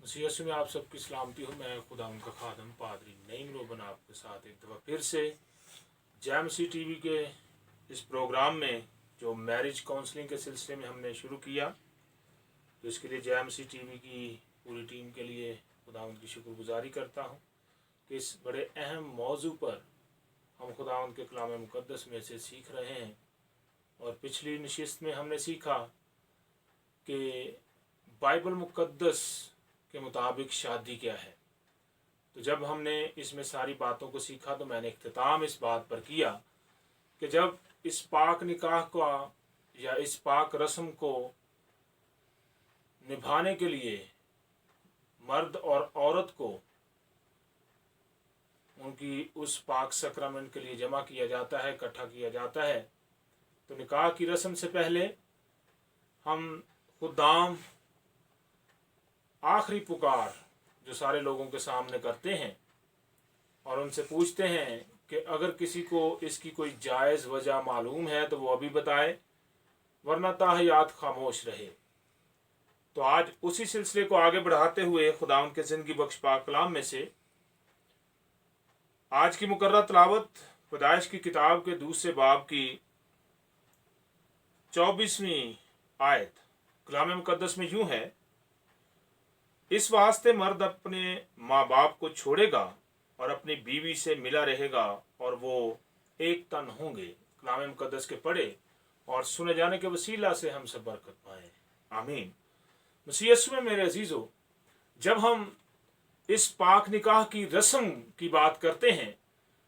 मसीह यीशु में आप सबकी सलामती हो। मैं खुदा उनका खादम पादरी नईम रोबन आपके साथ एक दफ़ा फिर से जय मसीह टीवी के इस प्रोग्राम में जो मैरिज काउंसलिंग के सिलसिले में हमने शुरू किया, तो इसके लिए जय मसीह टीवी की पूरी टीम के लिए खुदा उनकी शुक्रगुजारी करता हूँ कि इस बड़े अहम मौजू पर हम खुदा उनके कलाम मुक़द्दस में से सीख रहे हैं। और पिछली नशिस्त में हमने सीखा कि बाइबल मुक़द्दस के मुताबिक शादी क्या है। तो जब हमने इसमें सारी बातों को सीखा तो मैंने इख्तिताम इस बात पर किया कि जब इस पाक निकाह का या इस पाक रस्म को निभाने के लिए मर्द और औरत को उनकी उस पाक सक्रामेंट के लिए जमा किया जाता है, इकट्ठा किया जाता है, तो निकाह की रस्म से पहले हम खुदाम आखिरी पुकार जो सारे लोगों के सामने करते हैं और उनसे पूछते हैं कि अगर किसी को इसकी कोई जायज़ वजह मालूम है तो वो अभी बताए, वरना ताहयात खामोश रहे। तो आज उसी सिलसिले को आगे बढ़ाते हुए खुदा उनके ज़िंदगी बख्श पाक कलाम में से आज की मुकर्रर तलावत पैदाइश की किताब के दूसरे बाब की 24वीं आयत कलाम मुक़द्दस में यूं है, इस वास्ते मर्द अपने माँ बाप को छोड़ेगा और अपनी बीवी से मिला रहेगा और वो एक तन होंगे। कलाम मुक़द्दस के पढ़े और सुने जाने के वसीला से हम सब बरकत पाए, आमीन। मसीह यीशु में मेरे अजीज़ों, जब हम इस पाक निकाह की रस्म की बात करते हैं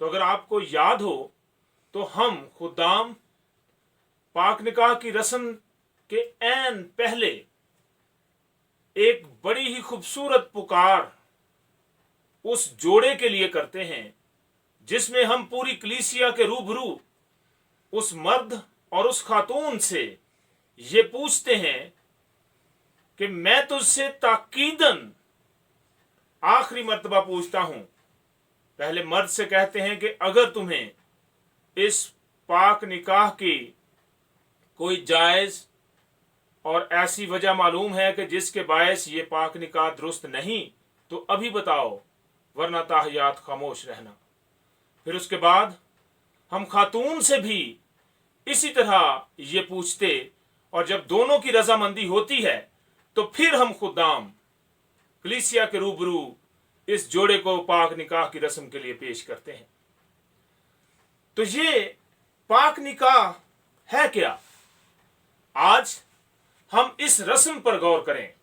तो अगर आपको याद हो तो हम खुदाम पाक निकाह की रस्म के ऐन पहले एक बड़ी ही खूबसूरत पुकार उस जोड़े के लिए करते हैं जिसमें हम पूरी कलीसिया के रूबरू उस मर्द और उस खातून से ये पूछते हैं कि मैं तुझसे ताकीदन आखिरी मर्तबा पूछता हूं। पहले मर्द से कहते हैं कि अगर तुम्हें इस पाक निकाह की कोई जायज़ और ऐसी वजह मालूम है कि जिसके बायस ये पाक निकाह दुरुस्त नहीं, तो अभी बताओ, वरना ताहयात खामोश रहना। फिर उसके बाद हम खातून से भी इसी तरह ये पूछते, और जब दोनों की रजामंदी होती है तो फिर हम खुदाम कलीसिया के रूबरू इस जोड़े को पाक निकाह की रस्म के लिए पेश करते हैं। तो ये पाक निकाह है क्या? आज हम इस रस्म पर गौर करें।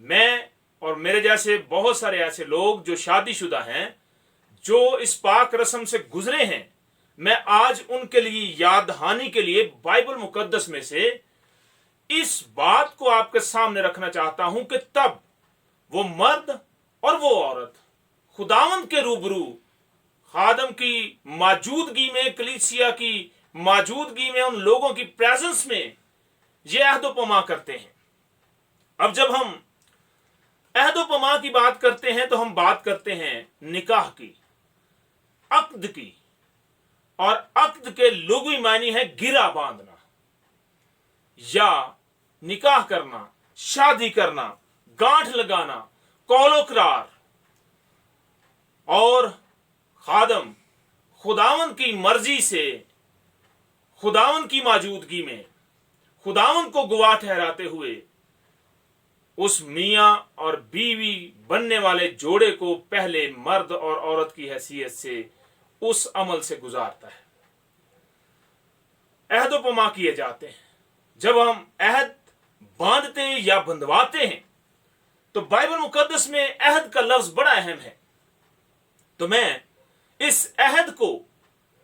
मैं और मेरे जैसे बहुत सारे ऐसे लोग जो शादीशुदा हैं, जो इस पाक रस्म से गुजरे हैं, मैं आज उनके लिए याद दहानी के लिए बाइबल मुकद्दस में से इस बात को आपके सामने रखना चाहता हूं कि तब वो मर्द और वो औरत खुदावंद के रूबरू खादम की मौजूदगी में, कलीसिया की मौजूदगी में, उन लोगों की प्रेजेंस में ये अहदोपमा करते हैं। अब जब हम अहदोपमा की बात करते हैं तो हम बात करते हैं निकाह की, अक्द की, और अक्द के लुग़वी मानी है गिरा बांधना या निकाह करना, शादी करना, गांठ लगाना, कौलो करार। और खादम खुदावंद की मर्जी से, खुदावंद की मौजूदगी में, खुदावंद को गवाह ठहराते हुए उस मियां और बीवी बनने वाले जोड़े को पहले मर्द और औरत की हैसियत से उस अमल से गुजारता है। अहदोपमा किए जाते हैं। जब हम अहद बांधते या बंधवाते हैं तो बाइबल मुकद्दस में अहद का लफ्ज बड़ा अहम है। तो मैं इस अहद को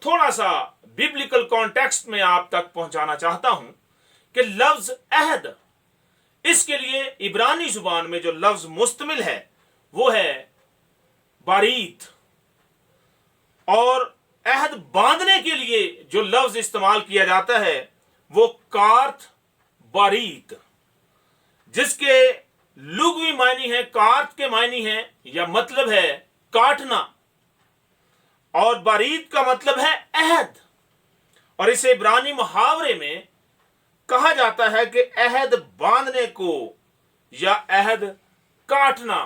थोड़ा सा बिब्लिकल कॉन्टेक्स्ट में आप तक पहुंचाना चाहता हूं कि लफ्ज अहद, इसके लिए इब्रानी जुबान में जो लफ्ज मुस्तमिल है वो है बारीत, और अहद बांधने के लिए जो लफ्ज इस्तेमाल किया जाता है वो कार्थ बारीत, जिसके लुग़वी मायनी है, कार्थ के मायनी है या मतलब है काटना, और बारीत का मतलब है अहद। और इसे इब्रानी मुहावरे में कहा जाता है कि अहद बांधने को या अहद काटना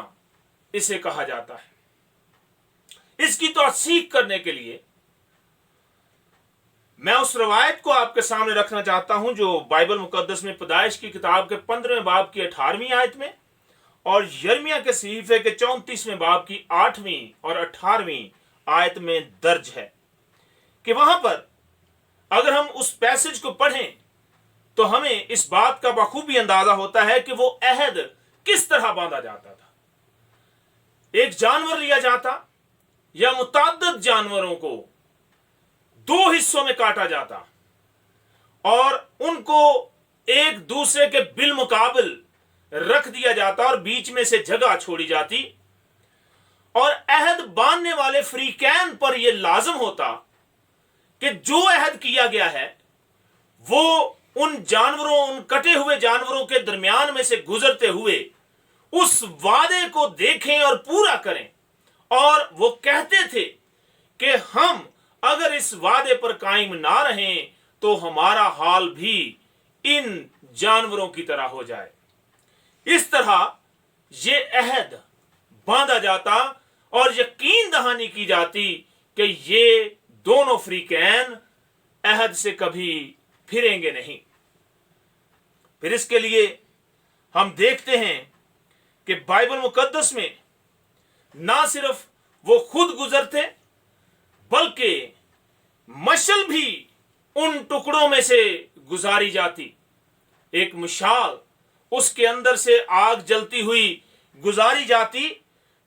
इसे कहा जाता है। इसकी तौसीक करने के लिए मैं उस रवायत को आपके सामने रखना चाहता हूं जो बाइबल मुकद्दस में पैदाइश की किताब के 15वें बाब की 18वीं आयत में और यिर्मयाह के सहीफे के 34वें बाब की 8वीं और 18वीं आयत में दर्ज है कि वहां पर अगर हम उस पैसेज को पढ़ें तो हमें इस बात का बखूबी अंदाजा होता है कि वो अहद किस तरह बांधा जाता था। एक जानवर लिया जाता या मुतअद्दिद जानवरों को दो हिस्सों में काटा जाता और उनको एक दूसरे के बिलमुकाबिल रख दिया जाता और बीच में से जगह छोड़ी जाती और अहद बांधने वाले फरीकैन पर यह लाजम होता कि जो अहद किया गया है वो उन कटे हुए जानवरों के दरमियान में से गुजरते हुए उस वादे को देखें और पूरा करें। और वो कहते थे कि हम अगर इस वादे पर कायम ना रहें तो हमारा हाल भी इन जानवरों की तरह हो जाए। इस तरह ये अहद बांधा जाता और यकीन दहानी की जाती कि ये दोनों फरीकैन अहद से कभी फिरेंगे नहीं। फिर इसके लिए हम देखते हैं कि बाइबल मुकद्दस में ना सिर्फ वो खुद गुजरते बल्कि मशल भी उन टुकड़ों में से गुजारी जाती। एक मशाल उसके अंदर से आग जलती हुई गुजारी जाती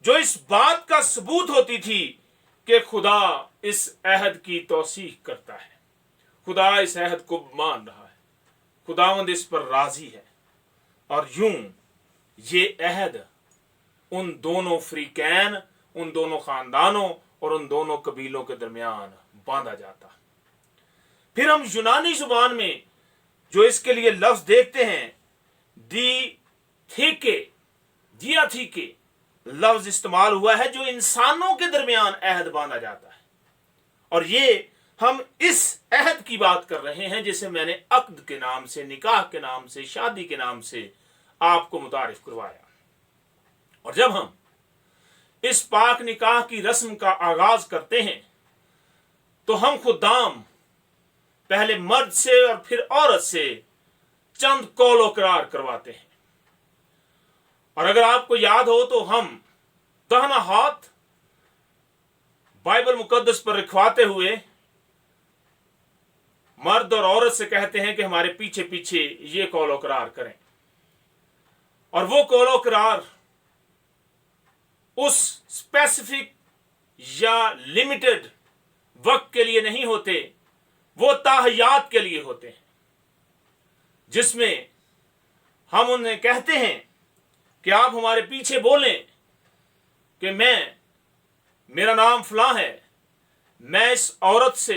जो इस बात का सबूत होती थी कि खुदा इस अहद की तौसीक करता है, खुदा इस अहद को मान रहा है, खुदावंद इस पर राजी है। और यूं ये अहद उन दोनों फरीकैन, उन दोनों खानदानों और उन दोनों कबीलों के दरमियान बांधा जाता। फिर हम यूनानी जुबान में जो इसके लिए लफ्ज देखते हैं दियाथीके लफ्ज इस्तेमाल हुआ है जो इंसानों के दरमियान अहद बांधा जाता है। और ये हम इस अहद की बात कर रहे हैं जिसे मैंने अक्द के नाम से, निकाह के नाम से, शादी के नाम से आपको मुतारिफ करवाया। और जब हम इस पाक निकाह की रस्म का आगाज करते हैं तो हम खुदाम पहले मर्द से और फिर औरत से चंद कौलो करार करवाते हैं। और अगर आपको याद हो तो हम दाहिना हाथ बाइबल मुकद्दस पर रखवाते हुए मर्द और औरत से कहते हैं कि हमारे पीछे पीछे ये कौलो करार करें। और वो कौलो करार उस स्पेसिफिक या लिमिटेड वक्त के लिए नहीं होते, वो ताहयात के लिए होते हैं जिसमें हम उन्हें कहते हैं कि आप हमारे पीछे बोलें कि मेरा नाम फलां है, मैं इस औरत से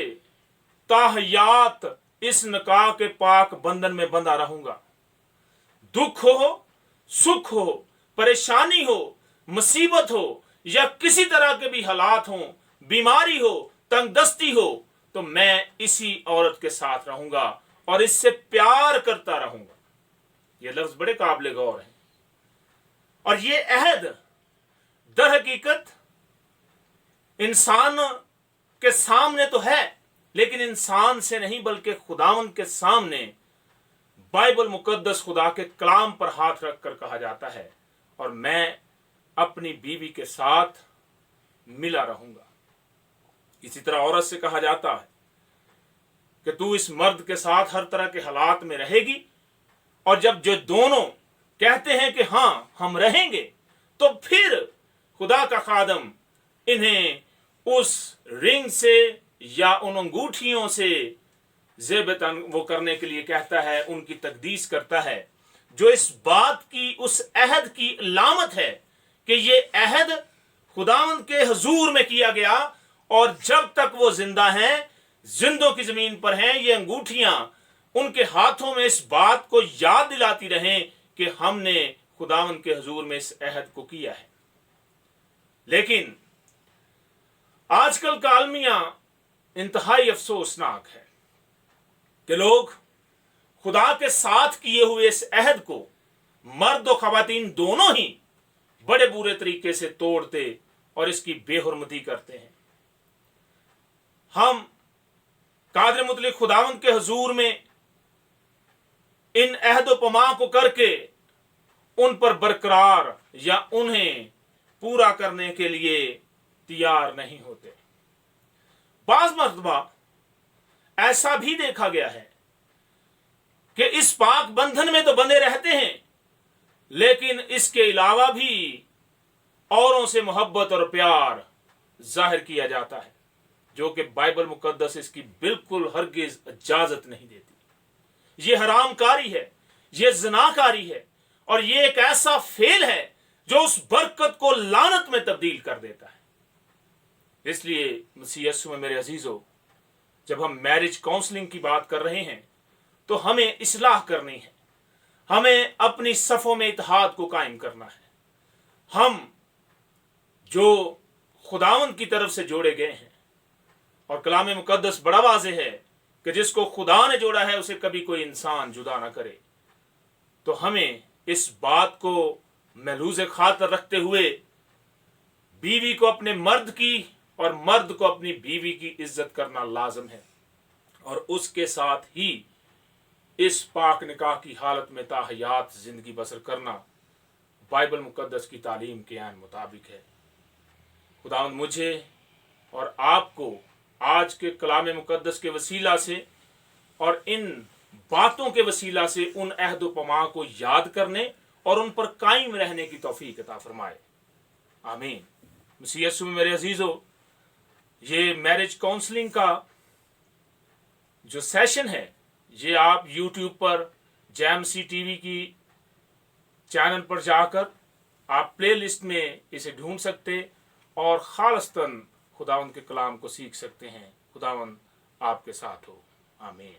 ताहयात इस निकाह के पाक बंधन में बंधा रहूंगा। दुख हो, सुख हो, परेशानी हो, मुसीबत हो या किसी तरह के भी हालात हो, बीमारी हो, तंगदस्ती हो, तो मैं इसी औरत के साथ रहूंगा और इससे प्यार करता रहूंगा। ये लफ्ज बड़े काबिल गौर हैं। और ये अहद दर हकीकत इंसान के सामने तो है, लेकिन इंसान से नहीं बल्कि खुदावंद के सामने बाइबल मुकद्दस खुदा के कलाम पर हाथ रखकर कहा जाता है, और मैं अपनी बीवी के साथ मिला रहूंगा। इसी तरह औरत से कहा जाता है कि तू इस मर्द के साथ हर तरह के हालात में रहेगी। और जब जो दोनों कहते हैं कि हां हम रहेंगे, तो फिर खुदा का खादम इन्हें उस रिंग से या उन अंगूठियों से ज़ेबतन वो करने के लिए कहता है, उनकी तकदीस करता है, जो इस बात की, उस अहद की अलामत है कि ये अहद खुदावंद के हुजूर में किया गया और जब तक वो जिंदा हैं, जिंदों की जमीन पर हैं, ये अंगूठियां उनके हाथों में इस बात को याद दिलाती रहें कि हमने खुदावंद के हुजूर में इस अहद को किया है। लेकिन आजकल का अलमिया इंतहाई अफसोसनाक है कि लोग खुदा के साथ किए हुए इस अहद को मर्द और खवातीन दोनों ही बड़े बुरे तरीके से तोड़ते और इसकी बेहुरमती करते हैं। हम कादिर मुतलक खुदावंद के हुजूर में इन अहद पमा को करके उन पर बरकरार या उन्हें पूरा करने के लिए तैयार नहीं होते। बाज़ मर्तबा ऐसा भी देखा गया है कि इस पाक बंधन में तो बंधे रहते हैं, लेकिन इसके अलावा भी औरों से मोहब्बत और प्यार जाहिर किया जाता है, जो कि बाइबल मुकद्दस इसकी बिल्कुल हरगिज इजाजत नहीं देती। ये हरामकारी है, ये ज़नाकारी है, और ये एक ऐसा फेल है जो उस बरकत को लानत में तब्दील कर देता है। इसलिए मसीह यीशु में मेरे अजीजों, जब हम मैरिज काउंसलिंग की बात कर रहे हैं तो हमें इस्लाह करनी है, हमें अपनी सफ़ों में इत्तेहाद को कायम करना है। हम जो खुदावंद की तरफ से जोड़े गए हैं, और कलाम मुकद्दस बड़ा वाज़ेह है कि जिसको खुदा ने जोड़ा है उसे कभी कोई इंसान जुदा ना करे, तो हमें इस बात को महलूज़ खातर रखते हुए बीवी को अपने मर्द की और मर्द को अपनी बीवी की इज्जत करना लाजम है, और उसके साथ ही इस पाक निकाह की हालत में ताहयात जिंदगी बसर करना बाइबल मुकद्दस की तालीम के ऐन मुताबिक है। खुदावंद मुझे और आपको आज के कलाम मुकद्दस के वसीला से और इन बातों के वसीला से उन अहद व पमा को याद करने और उन पर कायम रहने की तौफीक अता फरमाए। आमीन। मसीह यीशु में मेरे अजीजों, ये मैरिज काउंसलिंग का जो सेशन है, ये आप YouTube पर JMC TV की चैनल पर जाकर आप प्ले लिस्ट में इसे ढूंढ सकते और खालिस्तन खुदावंद के कलाम को सीख सकते हैं। खुदावंद आपके साथ हो। आमीन।